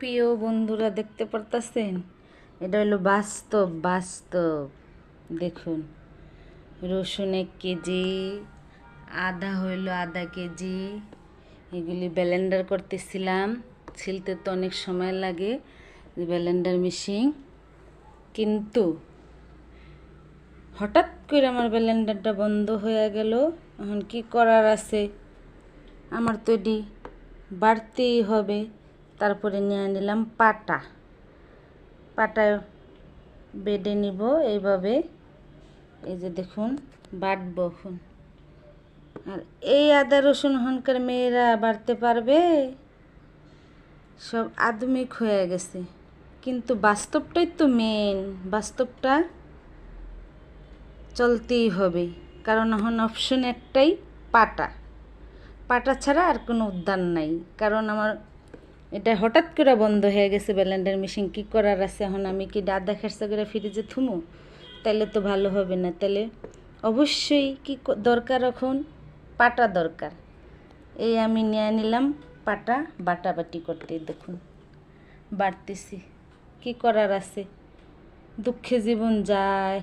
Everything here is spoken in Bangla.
প্রিয় বন্ধুরা, দেখতে পারতাছেন এটা হলো বাস্তব বাস্তব। দেখুন, রসুন 1 কেজি, আদা হইল আধা কেজি। এগুলি ব্লেন্ডার করতেছিলাম, ছিলতে তো অনেক সময় লাগে ব্লেন্ডার মেশিন, কিন্তু হঠাৎ করে আমার ব্লেন্ডারটা বন্ধ হয়ে গেল। এখন কি করার আছে, আমার তো এটি বাড়তেই হবে। তারপরে নিয়ে নিলাম পাটা বেডে নিব এইভাবে। এই যে দেখুন, বাটবো এখন। আর এই আদা রসুন হনকার মেয়েরা বাড়তে পারবে? সব আধুনিক হয়ে গেছে, কিন্তু বাস্তবটাই তো মেন। বাস্তবটা চলতেই হবে, কারণ এখন অপশন একটাই, পাটা ছাড়া আর কোনো উদ্যান নাই। কারণ আমার এটা হঠাৎ করে বন্ধ হয়ে গেছে ব্লেন্ডার মেশিন। কী করার আছে এখন? আমি কি আদা খেরসা করে ফ্রিজে থুমু? তাইলে তো ভালো হবে না। তাহলে অবশ্যই কি দরকার, এখন পাটা দরকার। এই আমি নিয়ে নিলাম পাটা, বাটাবাটি করতে। দেখুন বাড়তেছি, কি করার আছে, দুঃখে জীবন যায়।